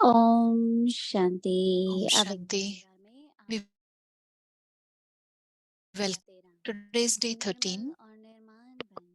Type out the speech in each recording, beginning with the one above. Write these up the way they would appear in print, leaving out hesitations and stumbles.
Om Shanti. Om अब 21 Shanti. बार में We आज welcome. Today's day 13 निर्मल और निर्माण बन,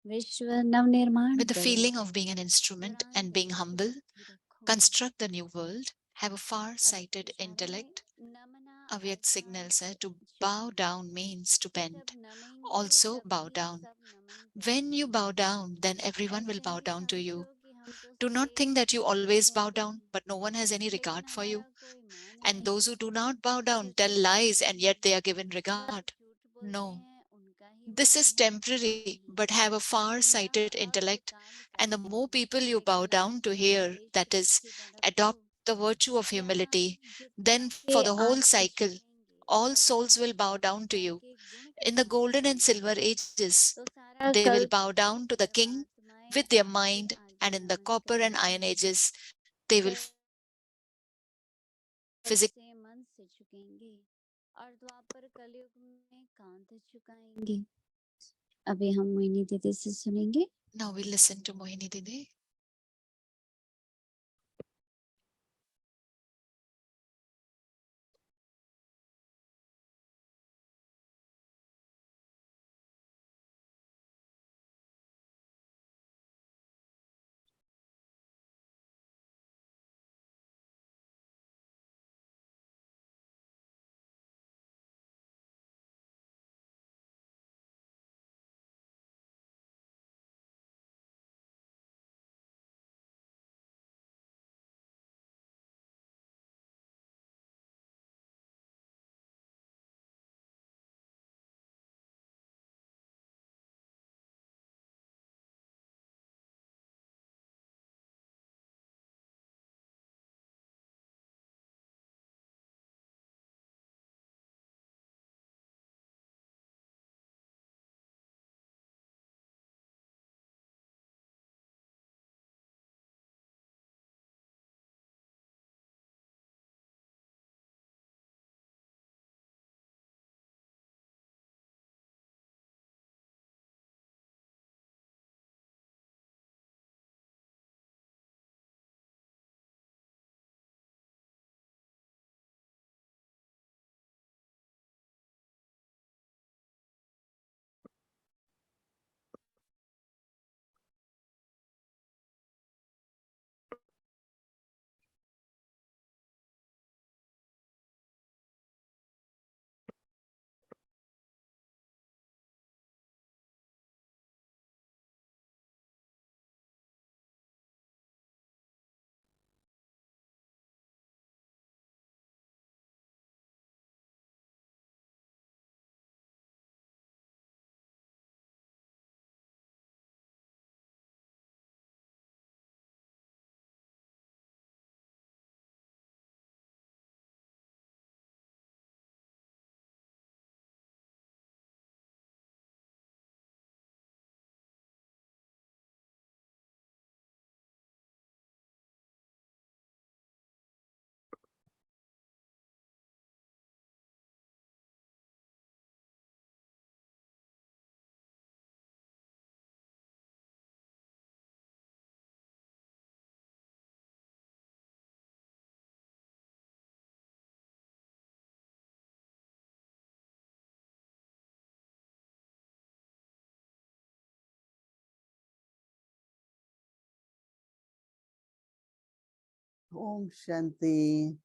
विश्व नवनिर्माण with the करो, feeling of being an instrument Quran and being गले से humble, चिट्ठी रखो। construct the new world, have a अब far-sighted इशारों में intellect. नमना Avyakt signals अर्थात to bow झुकना, down means to कि जब bend. नमेंगे Also bow तभी down. सब नमन When you bow करेंगे। down, then everyone will ऐसे bow मत down to समझो you. कि हम तो Do not सदैव think that you always झुकते bow हैं, down, but no one has any लेकिन regard for you. हमारा कोई मान And नहीं those who do रखता। not bow down tell जिससे lies, and हम yet they are given regard. झूठ बोलते No. हैं, उनका ही This मान is हम temporary, रखते but हैं। have a far-sighted न अब intellect, काल and the करते more हैं, people you bow लेकिन down to तुम्हारा hear, देश that is, स्थित रखो। adopt the virtue of यहाँ humility, झुकना then for के the whole आंख cycle, झुकेंगे, all souls अर्थात will bow down to Baba you. के गुण In the कथाएं golden and silver सुनेंगे, ages, तो सारा they will कल्प bow down to the king धर्मात्माएं with their आपके mind, आगे and in the Naman copper and iron करेंगे। ages, they will जब physically से मन से झुकेंगे और द्वापर कलयुग में कांध झुकाएंगे। अभी हम मोहिनी दीदी से सुनेंगे। Now we listen to Mohini Didi. Om Shanti.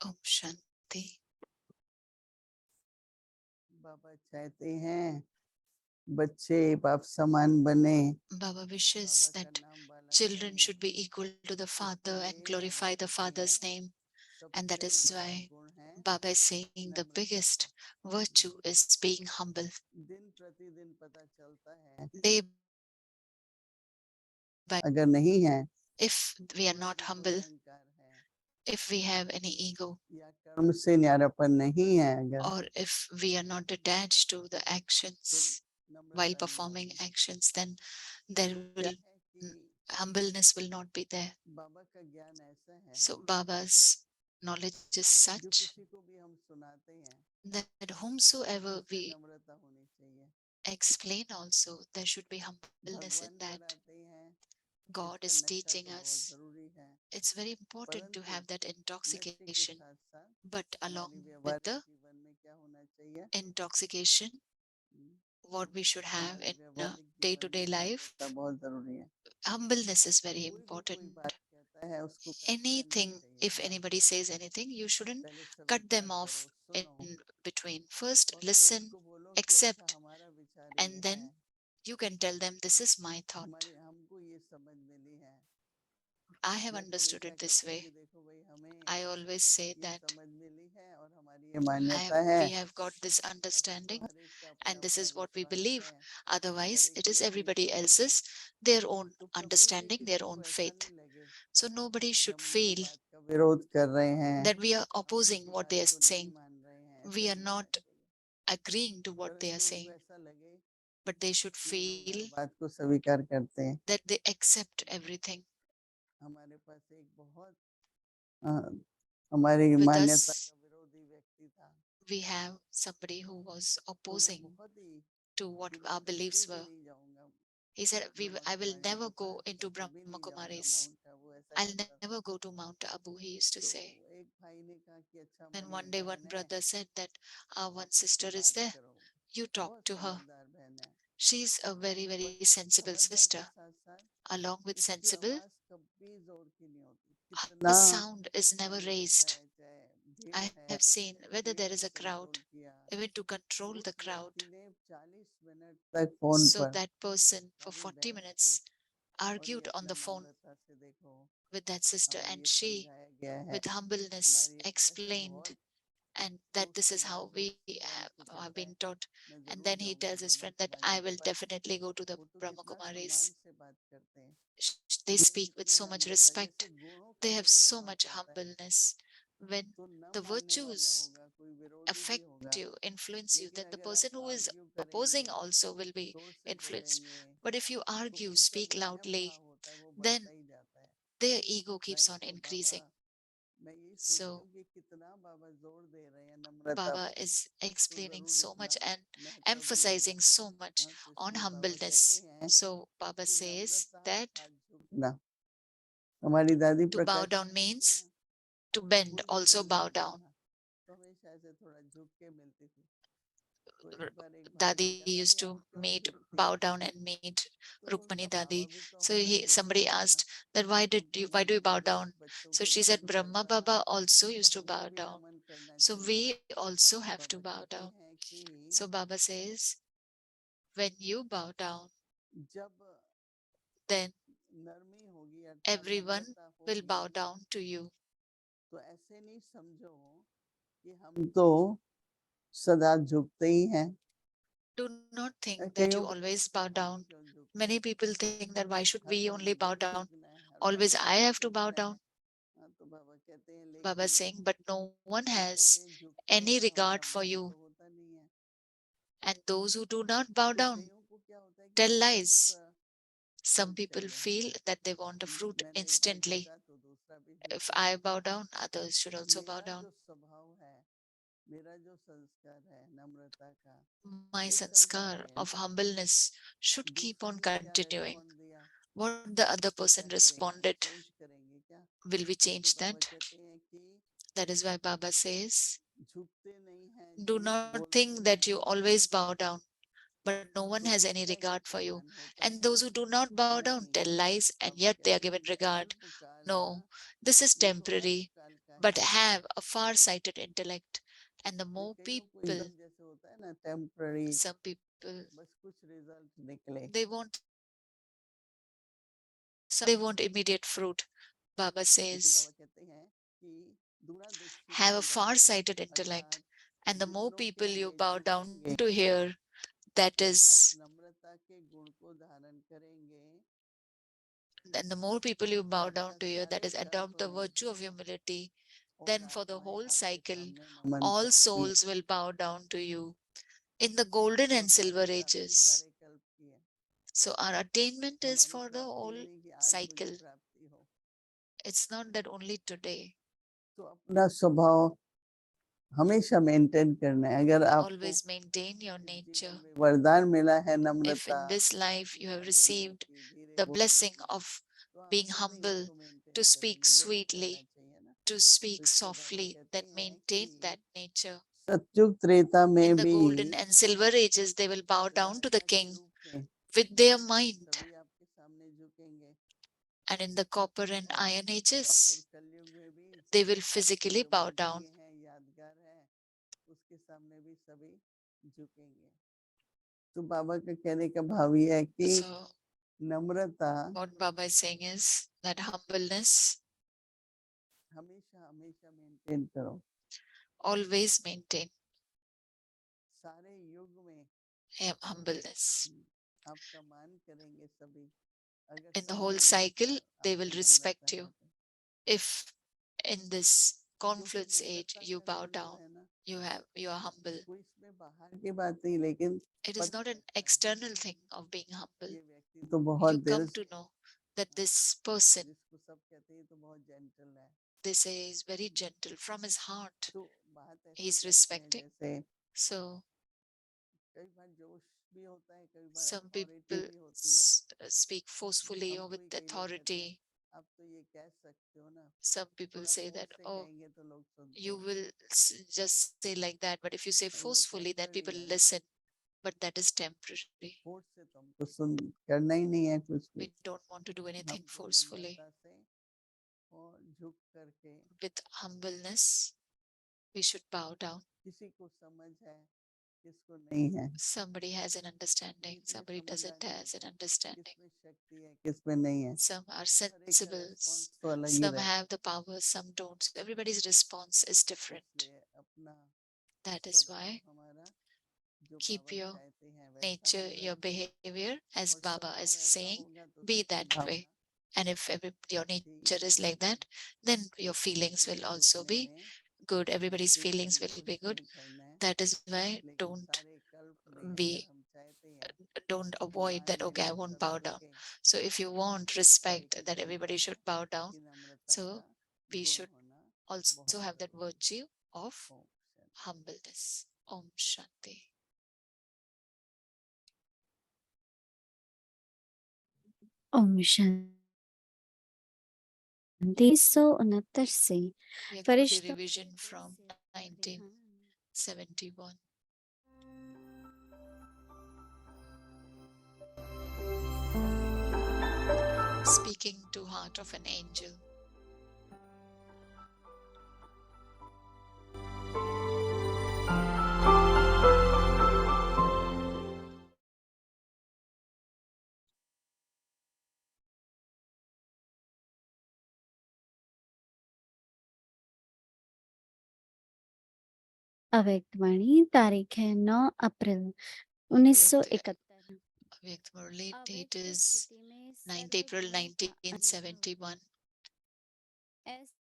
Om Shanti. बाबा चाहते हैं बच्चे बाप समान बने। Baba wishes that children should be equal to the father and glorify the father's name. And that is why Baba is saying the biggest virtue is being humble. दिन प्रतिदिन पता चलता है Day by अगर नहीं है if we are not humble, if we have any ego, या कर्म से न्यारापन नहीं है अगर, or if we are not attached to the actions while performing actions, then there will humbleness will not be there. बाबा का ज्ञान ऐसा है So Baba's knowledge is जो such किसी को भी हम सुनाते हैं that whomsoever we नम्रता होनी चाहिए। explain also, there should be humbleness in भगवान that. पढ़ाते हैं God इसका is नक्शा teaching तो बहुत us. जरूरी है। It's very important to परंतु have that नशे के intoxication. साथ साथ But along हमारी with व्यवहारिक the जीवन में क्या होना चाहिए? intoxication, hmm, what we should have हमारे in व्यवहारिक जीवन day-to-day में life, नम्रता बहुत जरूरी है। humbleness is very कोई भी कोई important. बात कहता है उसको काटना नहीं Anything, चाहिए। if क्या anybody says anything, you shouldn't पहले cut them स्वीकार off करो, in सुनो between. First, और फिर listen, उसको बोलो कि अच्छा accept, हमारा विचार and ये है, then you can tell them, this is my thought. हमारे हमको ये समझ मिली है। I have मैं तो understood हमेशा it this कहती हूँ कि way. देखो भाई हमें I always say ये that समझ मिली है और हमारी ये मान्यता है, we have got this बाकी तो understanding हर एक का अपना and this अपना is what we विश्वास believe. है, हर Otherwise, एक it की is अपनी everybody सोच है। else's, their own तो कभी भी understanding, their किसी own को ऐसा faith. नहीं लगे So nobody कि should हम उनकी feel बात का विरोध कर रहे हैं, that we are हम opposing उनकी what बात they are को नहीं saying. मान रहे हैं, We ऐसा are नहीं होना not चाहिए। agreeing to what they are परंतु उनको saying, ऐसा लगे but they should कि ये लोग हर feel बात को स्वीकार करते हैं। that they accept everything. हमारे पास एक बहुत अ, हमारी With मान्यता us, का विरोधी व्यक्ति था, we have somebody who was तो वो opposing बहुत ही to what कि मैं our कभी beliefs भी were. नहीं जाऊंगा He said, Brahma I will Kumari never के go पास, मैं into कभी Brahma नहीं जाऊंगा Kumaris. माउंट आबू, ऐसा I'll कहता था। never go to Mount Abu, he used to तो say. एक भाई ने कहा कि अच्छा Then हमारी one एक day one बहन है, brother said that our one आप उससे sister is बात there. करो, You talk बहुत to her. समझदार बहन है। She's a very, very पर sensible समझदार के sister. साथ साथ Along with उसकी sensible, आवाज कभी जोर की नहीं होती, her कितना sound is never झंझट raised. है, चाहे भीड़ I है, have seen whether भीड़ there को is a crowd, कंट्रोल किया। even to control उस the crowd. व्यक्ति ने 40 मिनट तक फोन So पर that person for खाली 40 बहस की, minutes और ये argued on अपना the phone नम्रता से देखो, with that sister, हमें and ये she, समझाया गया है, with humbleness, हमारी ऐसे explained बहुत and that दोस्त this थे is ना, how we दोस्त के टाइम से have कहता है been taught. मैं And जरूर then he जाऊंगा tells his Brahma friend that Kumari I के will pass. definitely go to the वो तो Brahma कितना सम्मान Kumaris. से बात करते हैं, They उनमें speak with कितनी so much नम्रता, जैसे respect. गुणों का They have जब so प्रभाव much पड़ता है humbleness. When तो न the मानने वाला virtues होगा, कोई विरोधी भी affect होगा, you, influence you, लेकिन then the अगर person आप who is आर्ग्यू opposing करेंगे, also will be जोर से influenced. बोलेंगे, But if you तो argue, उनका speak जो अहम loudly, भाव होता है वो बढ़ता then ही जाता है। their ego keeps नहीं on तो बाबा, increasing. मैं यही सोचती So हूँ कि कितना बाबा जोर दे रहे हैं नम्रता Baba पर, is तो explaining जरूर so इसका much and महत्व भी होगा। emphasizing so much हाँ, तो on इसलिए बाबा कहते humbleness. हैं So Baba कि says नम्रता that अर्थात झुकना। हमारी दादी to bow Prakash ji down मिलती थी means ना, to bend, उनको also जब bow मिलते down. ना तो हमेशा ऐसे थोड़ा झुक के मिलती थी। तो R- एक बार एक भाई ने Dadi कहा दादी used आप to क्यों meet, झुकती bow हैं? down and meet तो Rukmani उनका बाबा Dadi. भी तो So हमारे बुजुर्ग somebody थे ना, asked that उनके why मन do you में bow कभी down? बच्चों So के she मन said में Brahma चलता था, Baba also तो used to हमको bow भी down. नमन करना So चाहिए। we also तो have to बाबा bow कहते down. हैं कि So Baba says when you bow down, जब then नरमी होगी अर्थात everyone नम्रता will होगी, bow down to you. तो ऐसे नहीं समझो कि हम तो सदा झुकते ही हैं। Do not think that you कईयों को always लगता bow है हम ही down. क्यों झुकते Many हैं, people think that why should we हरदम only मुझे bow ही down? झुकना है, हरदम Always I मुझे ही have to bow झुकना है। down. हाँ, तो बाबा कहते हैं Baba लेकिन saying, but no one जो कहते has हैं झुकते any हैं regard उनका for मन you. तो होता नहीं है। And those who do not bow तो down कईयों को क्या होता है कि tell तुरंत lies. Some फल people चाहिए। feel that they want a fruit मैंने एक बार instantly. झुका तो दूसरा भी If झुके। I bow down, others should also bow मेरा down. जो स्वभाव है, मेरा जो संस्कार है नम्रता का, My वो चलता sanskar of रहेगा। humbleness should keep दूसरे on ने क्या continuing. रेस्पॉन्ड दिया, What the other उसको person क्या करेंगे, responded, चेंज करेंगे क्या? will we इसलिए change बाबा that? कहते हैं कि That is why Baba says, झुकते नहीं हैं, do झूठ not बोलते think that हैं, you always bow down, but no one तो has any उसका भी regard for you. ज्ञान होता And है। those who do not bow down नहीं, tell lies, and Baba yet they are कहते हैं given ये regard. अल्पकाल No, this is ये तो temporary, अल्पकाल का but है। have a far-sighted intellect. And the way more कईयों को people, एकदम जैसे होता है ना टेम्पररी, some people, बस कुछ रिजल्ट निकले। they want immediate fruit. Baba लेकिन says, बाबा कहते हैं कि दूरदृष्टि have a पूर्वक करो, far-sighted intellect. अर्थात And the more जितनों के people you लिए bow down झुकेंगे, to hear, that अर्थात is, नम्रता के गुण को धारण करेंगे, then the more people you bow down आपका to hear, that सारे is, adopt the धर्म virtue of humility, और then for the आत्माएं whole आपके cycle, सामने नमन all करेंगी। souls will bow down to you in the golden तो and हमारी silver प्राप्ति ages. सारे कल्प की है। So our attainment is हमारी for the प्राप्ति whole नहीं कि आज मुझे cycle. प्राप्ति हो। It's not that only today. तो अपना स्वभाव हमेशा मेंटेन करना है। अगर आपको Always maintain your इस nature. जीवन में वरदान मिला है If Namrata, in this life you have मीठा बोलने received की, धीरे the बोलने blessing की, of तो being आपको भी humble, इसको maintain to speak sweetly, to speak softly, then maintain that nature. सतयुग त्रेता In में the भी golden and silver ages, they will bow down to the राजा के king रूप में with their mind. सभी आपके सामने झुकेंगे And in the copper and iron Dwapar ages, कलयुग में भी they will आपकी physically जो bow down. मूर्ति है यादगार है उसके सामने भी सभी झुकेंगे तो बाबा का कहने का भाव ये है कि So, Namrata what Baba is saying is that humbleness, हमेशा हमेशा मेंटेन करो always maintain सारे युग में humbleness. आपका मान करेंगे सभी अगर In the सारे whole युग cycle, they will आपकी respect नम्रता you. है तो If in this क्योंकि confluence age नम्रता you का bow गुण जो down, है ना you are humble. कोई इसमें बाहर की बात नहीं लेकिन It is not an external thing of being humble. ये व्यक्ति तो बहुत You दिल come to know that this person, जिसको सब कहते हैं तो बहुत जेंटल है they say, is very gentle from his heart. तो बात He ऐसे is करते हैं respecting. जैसे So, कई बार जोश भी होता है कई बार some अथॉरिटी people भी होती है speak forcefully or हमको with ही कई लोग कहते हैं authority. आप तो ये कह सकते हो ना Some people थोड़ा say फोर्स that, से oh, कहेंगे तो लोग सुनते you हैं will just say like that, but if you say और वो forcefully, then people टेम्पररी है ना listen. But that is temporary. Force से तो हमको सुन करना ही नहीं है कुछ भी We don't want to do anything हमको forcefully. नम्रता से और झुक करके With humbleness, we should bow down. किसी को समझ है किसको नहीं है Somebody has an understanding, किसमें somebody doesn't समझदारी has an है understanding. किसमें शक्ति है किसमें नहीं है Some are हर एक का sensible, रेस्पॉन्स तो अलग ही some रहता have the power, some don't. So everybody's response is है different. इसलिए अपना That is स्वभाव why हमारा जो keep बाबा your चाहते हैं वैसा nature, होगा your behavior, as और Baba स्वभाव is वैसा saying, होगा तो be सबकी that way. Bhavna And if your ठीक nature is like रहेगी that, then your feelings इसलिए will also झुकने be में good. Everybody's हरगिज feelings कभी will कुछ be good. नहीं करना है That is why लेकिन सारे कल्प में अगर be हम चाहते हैं don't कि avoid मान that, okay, I मिले won't सब bow down. झुके So if you want तो उसका एक respect that रीजन everybody है should bow down, कि नम्रता so का we गुण should होना also बहुत have that जरूरी virtue of है Om Shanti humbleness. Om Shanti. Om Shanti 169 से We have got a फरिश्तों revision के from से ध्यान 1971. Speaking to heart of an angel. अव्यक्त वाणी तारीख है 9 अप्रैल 1971 Avyakt Murli, date अव्यक्त is स्थिति में 9th April सर्व गुणों का अनुभव 1971. ऐसे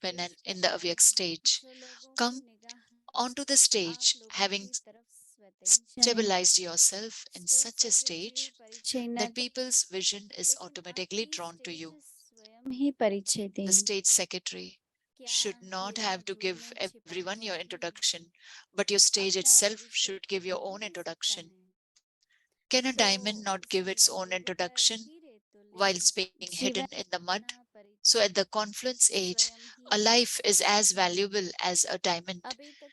When in the Avyakt stage, जो लोगों come की निगाह onto the आप stage लोगों having की तरफ स्वतः ही जाए stabilized yourself in stage such a secretary stage परिचय न that people's vision is लेकिन automatically आपकी drawn to स्टेज you. स्वयं ही परिचय The दे stage secretary क्या should not Heera have to धूल give में छिपा everyone हुआ your भी introduction, but your stage अपना itself परिचय should give your खुद own दे सकता introduction. है Can a तो diamond not give its own शिवलिंग पर introduction हीरे तुल्य whilst being hidden जीवन in the mud? अपना So at the परिचय confluence age, स्वयं a he they life is सकता as है valuable as a diamond. अभी तक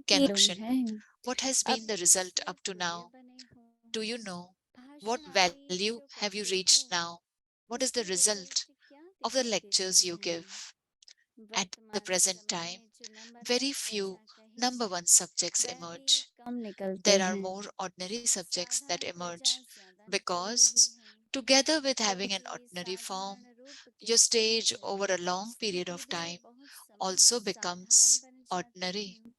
Can की action. है What has been the अपने result से up to तुल्य now? बने हो Do you know? What भाषण आदि value जो have you करते reached हो now? What is the उसके result रिजल्ट क्या of the दिखाई देते lectures you हैं give? At the वर्तमान present समय time, में जो नंबर very वन few ऐसा कहे number one subjects वह भी emerge. कम निकलते There are हैं more ordinary subjects that साधारण प्रजा emerge ज्यादा निकल रही because, है together with having an क्योंकि ordinary form, साधारण रूप के your stage तहत over a long period स्थिति of भी time बहुत समय also साधारण becomes बन जाती ordinary. है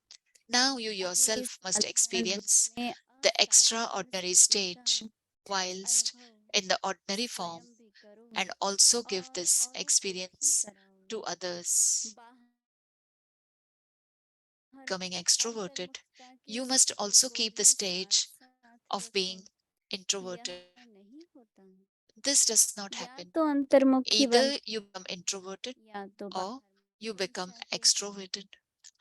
Now you अभी yourself must साधारण रूप experience में the असाधारण extraordinary स्थिति का stage whilst अनुभव in the ordinary form स्वयं भी करो and also give और this औरों को भी experience to कराओ others. बाहर Becoming extroverted, अंतर्मुखता की you must स्थिति also को keep the भी साथ stage साथ of रखो being introverted. यह नहीं होता This does not या happen. तो अंतर्मुखी Either बनते you become introverted या तो or बाहर you मुखी बन become जाते extroverted.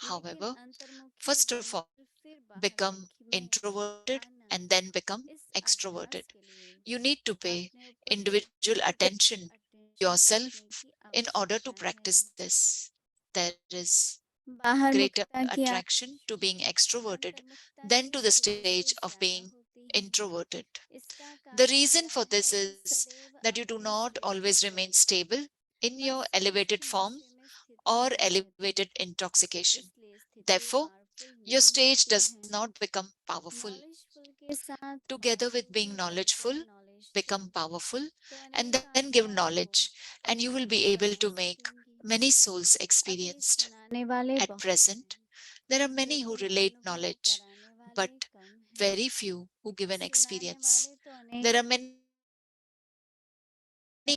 लेकिन However, अंतर्मुखी first of all, बनकर फिर बाहर become मुखी में introverted and then become इस extroverted. अभ्यास के लिए You need to pay अपने ऊपर individual wishes attention to attention yourself रखने की in order to आवश्यकता है। practice this. There is बाहर greater मुखता की attraction आकर्षण to being extroverted अंतर्मुखता than की to the स्थिति stage से of ज्यादा being होती है। introverted. इसका The कारण reason यह for this है कि is सदैव that you do अपनी not स्थिति always remain stable in पर your सूक्ष्म elevated form नशे में स्थित or नहीं रहती, elevated intoxication. इसलिए स्थितियां Therefore, पावरफुल your नहीं stage होती does हैं। not become powerful. नॉलेजफुल के साथ Together पावरफुल with being भी बनकर knowledgeful, नॉलेजफुल, become powerful, तो and अनेक then give आत्माओं को knowledge, and you will अनुभव be able करा to make सकेंगी। many souls अब ये experienced. सुनाने वाले At बहुत present, हैं, there are many who लेकिन relate अनुभव knowledge, कराने but वाले कम हैं। very few who give an सुनाने experience. वाले तो अनेक There are हैं, many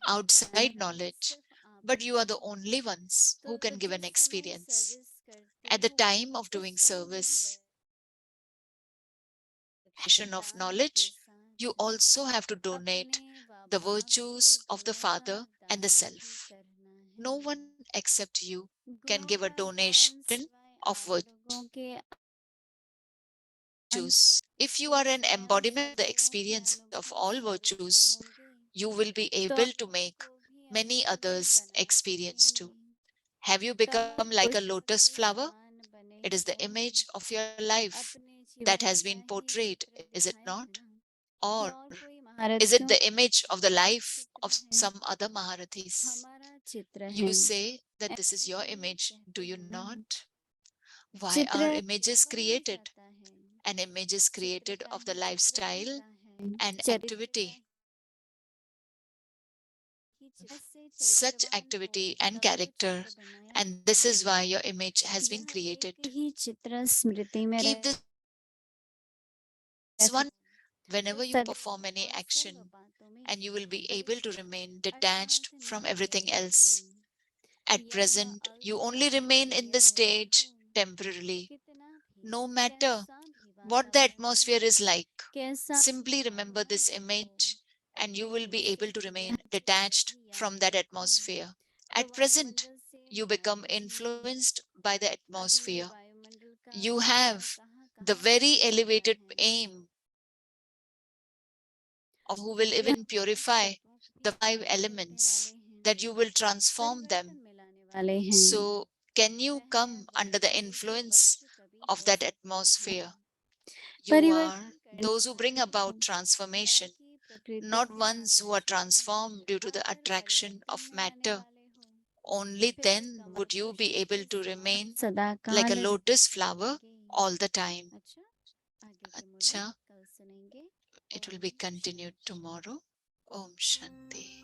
अनुभव outside कराने वाले knowledge, सिर्फ आप but you are हैं। the only ones तो who can give an जिस समय experience. सर्विस करती At the हूँ, time of उस doing समय यही service, passion of लक्ष्य के knowledge, you साथ also have to donate अपने व the बाप के virtues of the गुणों का Father and the दान भी Self. करना No है। one except you can गुणों give a का दान donation सिवाय of आप लोगों virtues. के If you के are an स्वयं embodiment of the सद्गुणों के experience of अनुभव all स्वरूप virtues, होंगे, you will be तो able to अपने make को भी many अनुभवी others बना experience too. सकेंगे। Have you become Kamal like a पुष्प lotus के flower? समान बने It is the हो, image of your life अपने that जीवन has का been ही portrayed, चित्र is it दिखाई not? देना कि Or और कोई महारथ is it क्यों, the image of the हमारा life चित्र of है, some other Maharathis? हमारा चित्र You है, say that this is ऐसे your कोई image, do कहते you हैं ना। not? Why चित्र are क्यों images बनाया created? जाता है? An image is चित्र created का of the ही चित्र lifestyle बनता है, and चरित्र का activity. ही चित्र से Such चरित्रवान हो, activity and तभी तो character, चित्र बनाया and जाता this है। is why your image has been यह created. एक ही चित्र स्मृति में Keep रहता this one है, तो whenever you सदैव perform any और सर्व action, बातों में and you will be able to remain अर्थात detached from everything नित्य else. At यह present, you only अल्पकाल के remain in लिए this रहता stage हूँ, temporarily. कितना भी No matter कैसा भी what the वातावरण हो, atmosphere is like, कैसा भी simply remember माहौल this हो, image and you will be able to सिर्फ यह remain चित्र detached भी from याद that रखूं, atmosphere. तो At present, वायुमंडल से you become गायब नहीं। influenced by the अब ये atmosphere. वायुमंडल का You प्रभाव have कहाँ the कहाँ very पड़ सकता elevated है? aim of who will यह even पांच purify तत्वों the की five स्थापना करने elements, वाले हैं, that you will transform them. परिवर्तन मिलाने वाले हैं। So, can you वह come under the वैसे ही influence वस्तु तभी of हो that सकते हैं, atmosphere? You are परिवर्तन करने those who bring वाले about खुदा transformation, की प्रकृति not के ones who are आकर्षण transformed due to the अगर attraction परिवर्तन of न लाने matter. वाले हो, Only फिर then Kamal would you be पुष्प able के to समान remain like a सदाकाल lotus रहते flower रहेंगे। all the time. अच्छा, आगे की मुरली Acha, कल सुनेंगे। it will Om be continued Shanti. tomorrow. Om Shanti.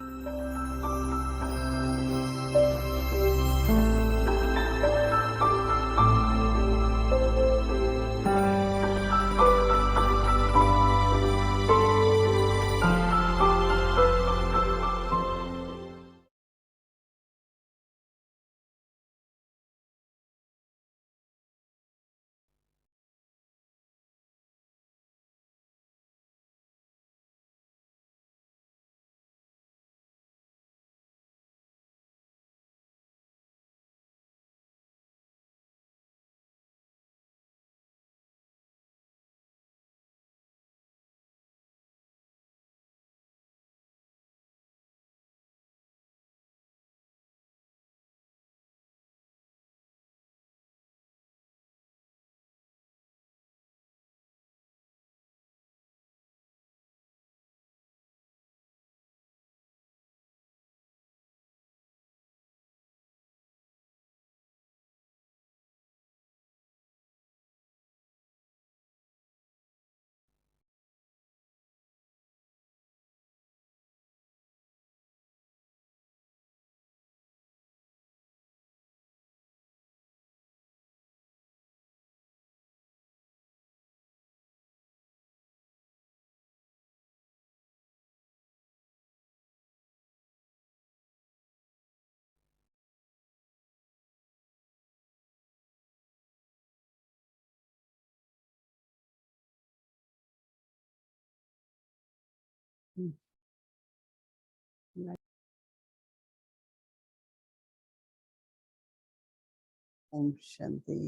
Om Shanti.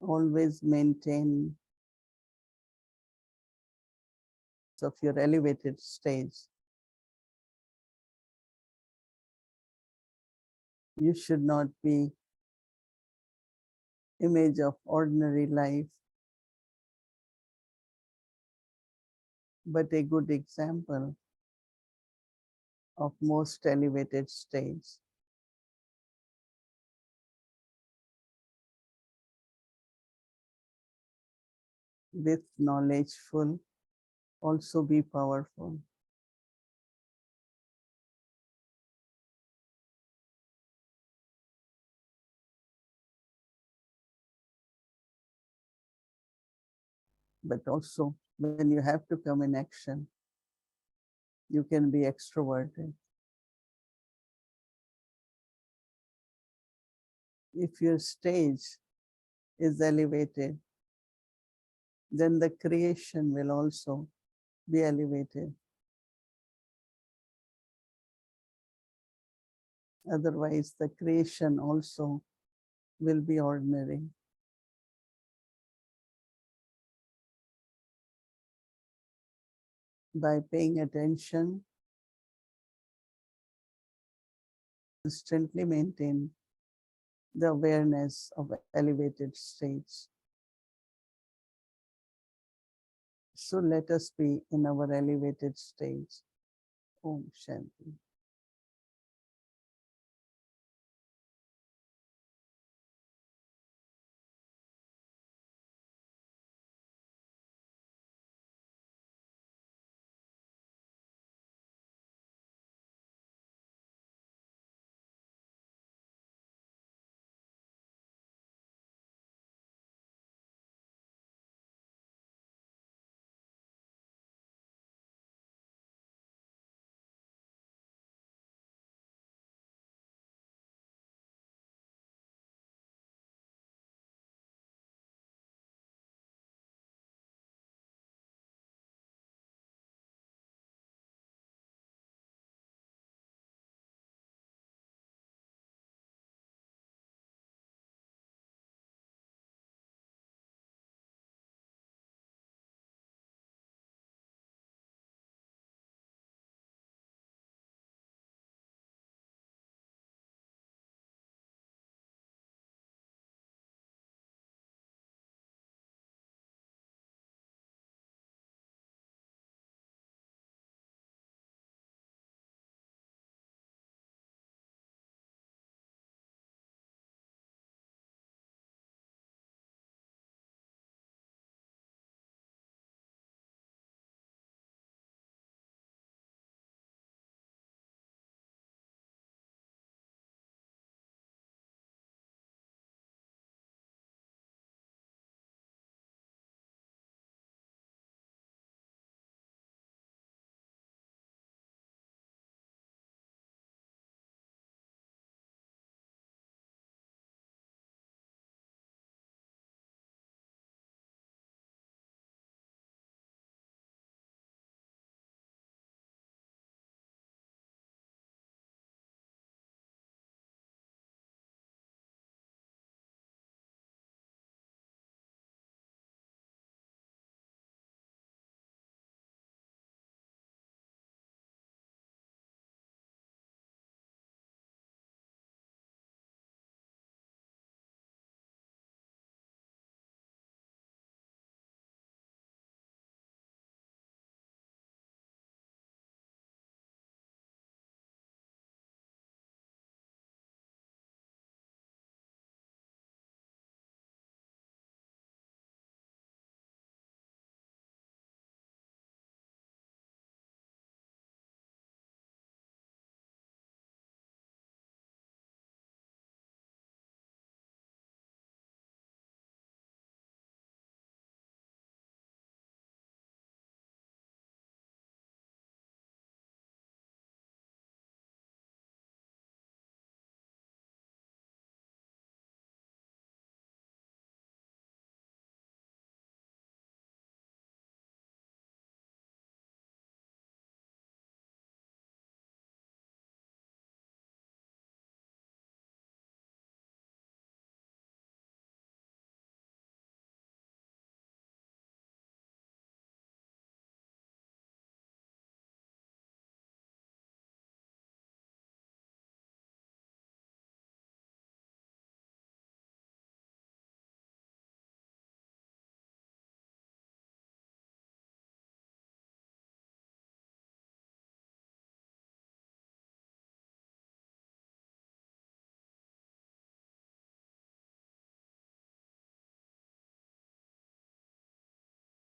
always maintain of your elevated stage. You should not be image of ordinary life, but a good example of most elevated stage. With knowledgeful, also be powerful. But also, when you have to come in action, you can be extroverted. If your stage is elevated, then the creation will also be elevated. Otherwise, the creation also will be ordinary. By paying attention, constantly maintain the awareness of elevated states. So let us be in our elevated stage. Om Shanti.